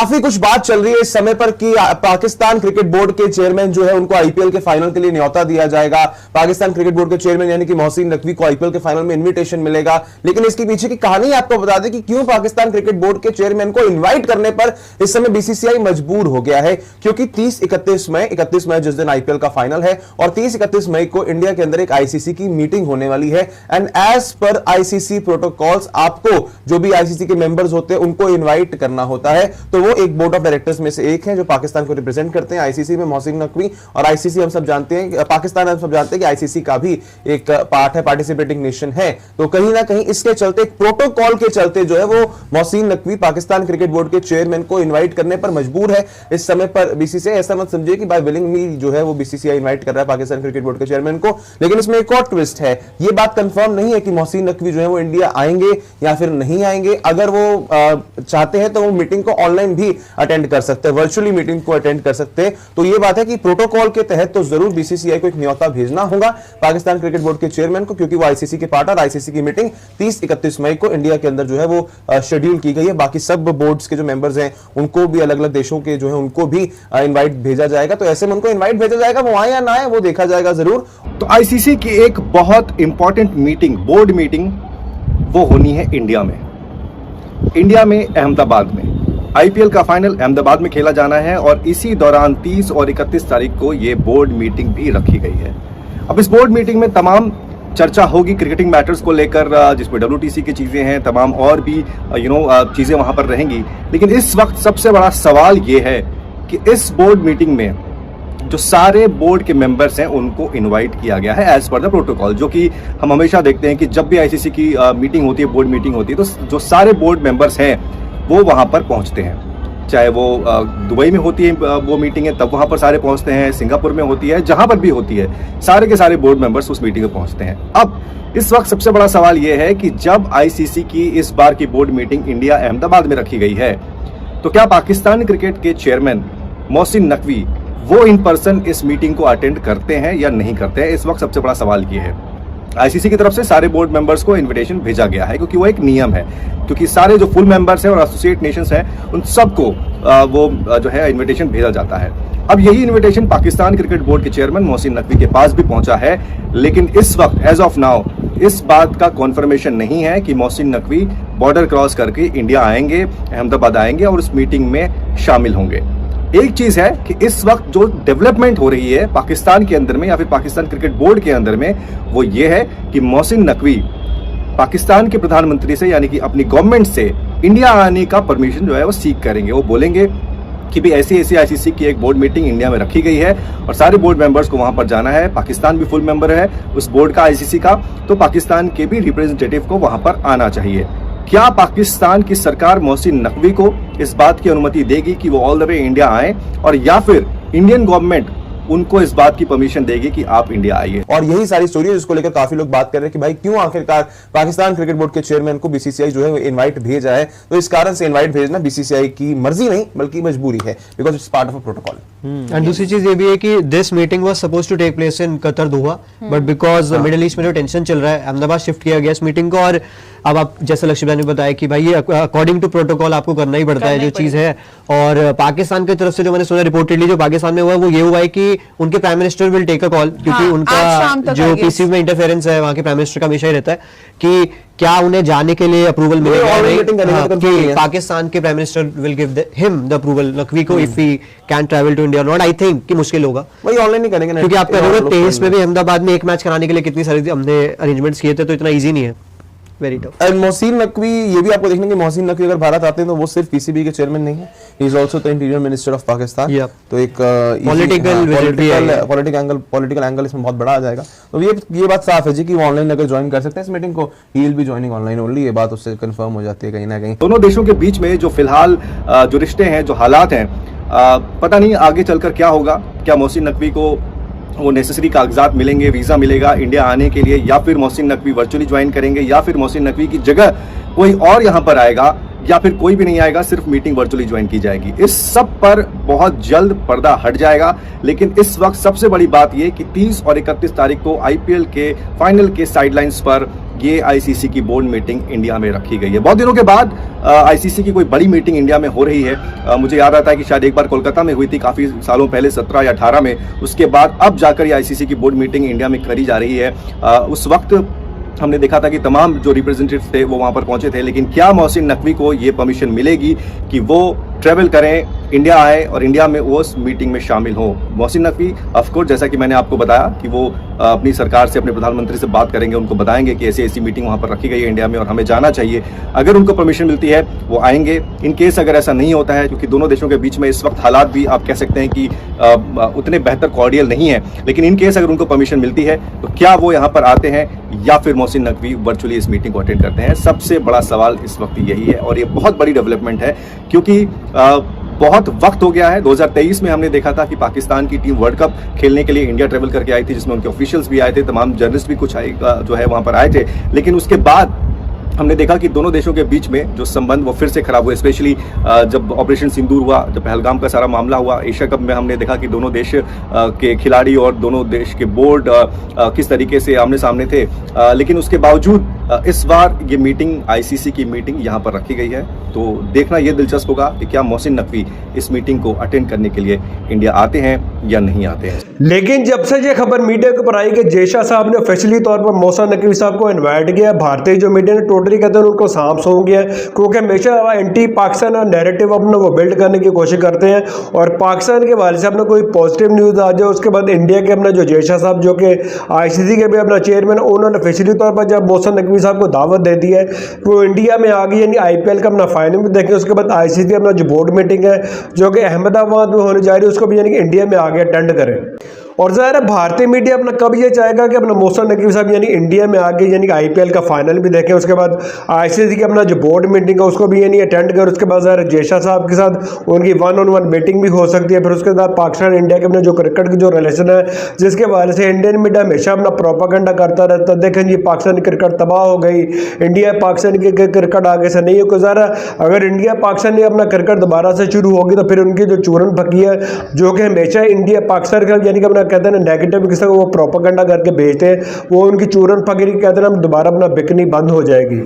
काफी कुछ बात चल रही है इस समय पर कि पाकिस्तान क्रिकेट बोर्ड के चेयरमैन जो है उनको आईपीएल के फाइनल के लिए न्योता दिया जाएगा। पाकिस्तान क्रिकेट बोर्ड के चेयरमैन यानी कि मोहसिन नकवी को आईपीएल के फाइनल में इनविटेशन मिलेगा। लेकिन इसके पीछे की कहानी आपको बता दें कि क्यों पाकिस्तान क्रिकेट बोर्ड के चेयरमैन को इन्वाइट करने पर इस समय बीसीसीआई मजबूर हो गया है, क्योंकि 31 मई जिस दिन आईपीएल का फाइनल है और 30-31 मई को इंडिया के अंदर एक आईसीसी की मीटिंग होने वाली है। And as per ICC protocols आपको जो भी आईसीसी के मेंबर्स होते हैं उनको इन्वाइट करना होता है। तो वो एक बोर्ड ऑफ डायरेक्टर्स में से एक है जो पाकिस्तान को रिप्रेजेंट करते हैं आईसीसी में, मोहसिन नकवी। और आईसीसी हम सब जानते हैं, पाकिस्तान हम सब जानते हैं कि आईसीसी का भी एक पार्ट है, पार्टिसिपेटिंग नेशन है। तो कहीं ना कहीं इसके चलते, एक प्रोटोकॉल के चलते जो है वो मोहसिन नकवी पाकिस्तान क्रिकेट बोर्ड के चेयरमैन को इन्वाइट करने पर मजबूर है इस समय पर बीसीसीआई। ऐसा मत समझिए कि बाय विलिंगली जो है वो बीसीसीआई इन्वाइट कर रहा है पाकिस्तान क्रिकेट बोर्ड के चेयरमैन को। लेकिन इसमें एक और ट्विस्ट है, ये बात कंफर्म नहीं है कि मोहसिन नकवी जो है वो इंडिया आएंगे या फिर नहीं आएंगे। अगर वो चाहते हैं तो वो मीटिंग को ऑनलाइन भी अटेंड कर सकते हैं, वर्चुअली मीटिंग को अटेंड कर सकते हैं। तो ये बात है कि प्रोटोकॉल के तहत तो जरूर बीसीसीआई को एक न्योता भेजना होगा पाकिस्तान क्रिकेट बोर्ड के चेयरमैन को, क्योंकि वो आईसीसी के पार्ट और आईसीसी की मीटिंग 30-31 मई को इंडिया के अंदर जो है वो शेड्यूल की गई है। बाकी सब बोर्ड्स के जो मेंबर्स हैं उनको भी, अलग अलग देशों के जो है उनको भी इन्वाइट भेजा जाएगा। तो ऐसे में उनको इन्वाइट भेजा जाएगा, वो आए या ना आए वो देखा जाएगा जरूर। तो आईसीसी की एक बहुत इंपॉर्टेंट मीटिंग, बोर्ड मीटिंग, वो होनी है इंडिया में अहमदाबाद में। आईपीएल का फाइनल अहमदाबाद में खेला जाना है और इसी दौरान 30 और 31 तारीख को ये बोर्ड मीटिंग भी रखी गई है। अब इस बोर्ड मीटिंग में तमाम चर्चा होगी क्रिकेटिंग मैटर्स को लेकर, जिसमें डब्ल्यूटीसी की चीजें हैं, तमाम और भी चीजें वहां पर रहेंगी। लेकिन इस वक्त सबसे बड़ा सवाल ये है कि इस बोर्ड मीटिंग में जो सारे बोर्ड के मेंबर्स हैं उनको इनवाइट किया गया है एज पर द प्रोटोकॉल। जो कि हम हमेशा देखते हैं कि जब भी आईसीसी की मीटिंग होती है, बोर्ड मीटिंग होती है, तो जो सारे बोर्ड मेंबर्स हैं वो वहां पर पहुंचते हैं। चाहे वो दुबई में होती है वो मीटिंग है तब वहां पर सारे पहुंचते हैं, सिंगापुर में होती है, जहां पर भी होती है, सारे के सारे बोर्ड मेंबर्स उस मीटिंग में पहुंचते हैं। अब इस वक्त सबसे बड़ा सवाल यह है कि जब आईसीसी की इस बार की बोर्ड मीटिंग इंडिया अहमदाबाद में रखी गई है, तो क्या पाकिस्तान क्रिकेट के चेयरमैन मोहसिन नकवी वो इन पर्सन इस मीटिंग को अटेंड करते हैं या नहीं करते हैं? इस वक्त सबसे बड़ा सवाल ये है। आईसीसी की तरफ से सारे बोर्ड मेंबर्स को इनविटेशन भेजा गया है, क्योंकि वो एक नियम है, क्योंकि सारे जो फुल मेंबर्स हैं और एसोसिएट नेशंस हैं उन सबको वो जो है इनविटेशन भेजा जाता है। अब यही इनविटेशन पाकिस्तान क्रिकेट बोर्ड के चेयरमैन मोहसिन नकवी के पास भी पहुंचा है। लेकिन इस वक्त एज ऑफ नाउ इस बात का कॉन्फर्मेशन नहीं है कि मोहसिन नकवी बॉर्डर क्रॉस करके इंडिया आएंगे, अहमदाबाद आएंगे और उस मीटिंग में शामिल होंगे। एक चीज है कि इस वक्त जो डेवलपमेंट हो रही है पाकिस्तान के अंदर में या फिर पाकिस्तान क्रिकेट बोर्ड के अंदर में, वो ये है कि मोहसिन नकवी पाकिस्तान के प्रधानमंत्री से यानी कि अपनी गवर्नमेंट से इंडिया आने का परमिशन जो है वो सीख करेंगे। वो बोलेंगे कि भी ऐसी आईसीसी की एक बोर्ड मीटिंग इंडिया में रखी गई है और सारे बोर्ड मेंबर्स को वहां पर जाना है। पाकिस्तान भी फुल मेंबर है उस बोर्ड का, आईसीसी का, तो पाकिस्तान के भी रिप्रेजेंटेटिव को वहां पर आना चाहिए। क्या पाकिस्तान की सरकार मोहसिन नकवी को इस बात की अनुमति देगी कि वो ऑल द वे इंडिया आए, और या फिर इंडियन गवर्नमेंट उनको इस बात की परमिशन देगी कि आप इंडिया आइए? और यही सारी स्टोरी है जिसको लेकर काफी लोग बात कर रहे हैं कि भाई क्यों आखिरकार पाकिस्तान क्रिकेट बोर्ड के चेयरमैन को बीसीसीआई जो है वो इनवाइट भेजा है। तो इस कारण से इनवाइट भेजना बीसीसीआई की मर्जी नहीं बल्कि मजबूरी है, because it's part of a protocol. And दूसरी चीज ये भी है कि this meeting was supposed to take place in Qatar Doha, but because Middle East में जो टेंशन चल रहा है अहमदाबाद शिफ्ट किया गया इस मीटिंग को। और अब आप जैसे लक्ष्मीबाई ने बताया कि भाई ये अकॉर्डिंग टू प्रोटोकॉल आपको करना ही पड़ता है जो चीज है। और पाकिस्तान की तरफ से जो मैंने सुना रिपोर्टेडली जो पाकिस्तान में हुआ वो ये हुआ है कि उनके prime minister will take a call, क्योंकि उनका जो पीसी में इंटरफेरेंस है वहां के प्राइम मिनिस्टर का हमेशा ही रहता है कि क्या उन्हें जाने के लिए अप्रूवल मिलेगा, कि पाकिस्तान के prime minister will give him the approval Naqvi को if he can travel to India not. I think कि मुश्किल होगा, वही ऑनलाइन नहीं करेंगे, क्योंकि आप कह रहे हो 23 में भी अहमदाबाद में एक मैच कराने के लिए कितनी सारी हमने अरेंजमेंट्स किए थे, तो इतना ईजी नहीं है। Very tough. And Mohsin Naqvi, ये भी आपको देखने कि मोहसिन नकवी अगर भारत आते हैं तो वो सिर्फ पीसीबी के चेयरमैन नहीं है, he is also the interior minister of Pakistan. तो एक पॉलिटिकल एंगल इसमें बहुत बड़ा आ जाएगा। तो ये बात साफ है जी कि वो ऑनलाइन अगर ज्वाइन कर सकते हैं इस मीटिंग को, he will be joining online only. ये बात उससे कंफर्म हो जाती है कहीं ना कहीं। दोनों देशों के बीच में जो फिलहाल जो रिश्ते हैं, जो हालात हैं, पता नहीं आगे चलकर क्या होगा। क्या मोहसिन नकवी को वो नेसेसरी कागजात मिलेंगे, वीजा मिलेगा इंडिया आने के लिए, या फिर मोहसिन नकवी वर्चुअली ज्वाइन करेंगे, या फिर मोहसिन नकवी की जगह कोई और यहाँ पर आएगा, या फिर कोई भी नहीं आएगा, सिर्फ मीटिंग वर्चुअली ज्वाइन की जाएगी। इस सब पर बहुत जल्द पर्दा हट जाएगा। लेकिन इस वक्त सबसे बड़ी बात यह कि 30 और 31 तारीख को आईपीएल के फाइनल के साइडलाइंस पर ये आईसीसी की बोर्ड मीटिंग इंडिया में रखी गई है। बहुत दिनों के बाद आईसीसी की कोई बड़ी मीटिंग इंडिया में हो रही है। मुझे याद आता है कि शायद एक बार कोलकाता में हुई थी काफी सालों पहले, 17 या 18 में। उसके बाद अब जाकर ये आईसीसी की बोर्ड मीटिंग इंडिया में करी जा रही है। उस वक्त हमने देखा था कि तमाम जो रिप्रेजेंटेटिव्स थे वो वहां पर पहुंचे थे। लेकिन क्या मोहसिन नकवी को ये परमिशन मिलेगी कि वो ट्रेवल करें, इंडिया आए और इंडिया में वो उस मीटिंग में शामिल हो? मोहसिन नकवी ऑफकोर्स, जैसा कि मैंने आपको बताया कि वो अपनी सरकार से, अपने प्रधानमंत्री से बात करेंगे, उनको बताएंगे कि ऐसी ऐसी मीटिंग वहां पर रखी गई है इंडिया में और हमें जाना चाहिए। अगर उनको परमिशन मिलती है वो आएंगे। इन केस अगर ऐसा नहीं होता है, क्योंकि दोनों देशों के बीच में इस वक्त हालात भी आप कह सकते हैं कि उतने बेहतर कॉर्डियल नहीं है, लेकिन इन केस अगर उनको परमिशन मिलती है तो क्या वो यहाँ पर आते हैं या फिर मोहसिन नकवी वर्चुअली इस मीटिंग को अटेंड करते हैं? सबसे बड़ा सवाल इस वक्त यही है और ये बहुत बड़ी डेवलपमेंट है, क्योंकि बहुत वक्त हो गया है। 2023 में हमने देखा था कि पाकिस्तान की टीम वर्ल्ड कप खेलने के लिए इंडिया ट्रेवल करके आई थी, जिसमें उनके ऑफिशियल्स भी आए थे, तमाम जर्नलिस्ट भी कुछ जो है वहां पर आए थे। लेकिन उसके बाद हमने देखा कि दोनों देशों के बीच में जो संबंध वो फिर से खराब हुए, स्पेशली जब ऑपरेशन सिंदूर हुआ, जब पहलगाम का सारा मामला हुआ। एशिया कप में हमने देखा कि दोनों देश के खिलाड़ी और दोनों देश के बोर्ड किस तरीके से आमने सामने थे। लेकिन उसके बावजूद इस बार ये मीटिंग, आईसीसी की मीटिंग यहाँ पर रखी गई है। तो देखना ये दिलचस्प होगा कि क्या मोहसिन नकवी इस मीटिंग को अटेंड करने के लिए इंडिया आते हैं या नहीं आते हैं। लेकिन जब से ये खबर मीडिया के ऊपर आई कि जय शाह साहब ने ऑफिशियली तौर पर मोहसिन नकवी साहब को इनवाइट किया, भारतीय जो मीडिया ने टोटली कहते हैं उनको सांप सो गया, क्योंकि हमेशा एंटी पाकिस्तान नैरेटिव अपना वो बिल्ड करने की कोशिश करते हैं और पाकिस्तान के वाले से अपना कोई पॉजिटिव न्यूज़ आ जाए, उसके बाद इंडिया के अपना जो जय शाह साहब जो कि आईसीसी के भी अपना चेयरमैन, उन्होंने ऑफिशियली तौर पर जब मोहसिन नकवी साहब को दावत दे दी है वो इंडिया में आ गई, यानी आईपीएल का अपना फाइनल भी देखें। उसके बाद आईसीसी अपना जो बोर्ड मीटिंग है जो कि अहमदाबाद में होने जा रही है, उसको भी यानी कि इंडिया में आगे अटेंड करें। और ज़ाहिर है भारतीय मीडिया अपना कब ये चाहेगा कि अपना मोहसिन नकवी साहब यानी इंडिया में आके यानी कि आईपीएल का फाइनल भी देखें, उसके बाद आईसीसी की अपना जो बोर्ड मीटिंग है उसको भी यानी अटेंड करें। उसके बाद ज़ाहिर जय शाह साहब के साथ उनकी 1-on-1 मीटिंग भी हो सकती है। फिर उसके बाद पाकिस्तान इंडिया के अपने जो क्रिकेट की जो रिलेशन है, जिसके वजह से इंडियन मीडिया हमेशा अपना प्रोपेगेंडा करता रहता है, देखें जी पाकिस्तानी क्रिकेट तबाह हो गई, इंडिया पाकिस्तान की क्रिकेट आगे से नहीं है। ज़ाहिर अगर इंडिया पाकिस्तान ने अपना क्रिकेट दोबारा से शुरू होगी तो फिर उनकी जो चूरन फकी है, जो कि हमेशा इंडिया पाकिस्तान का यानी कि अपना कहते हैं नेगेटिव किसी को वो प्रोपेगेंडा करके भेजते हैं, वो उनकी चूरन फकीरी कहते हैं दोबारा अपना बिकनी बंद हो जाएगी।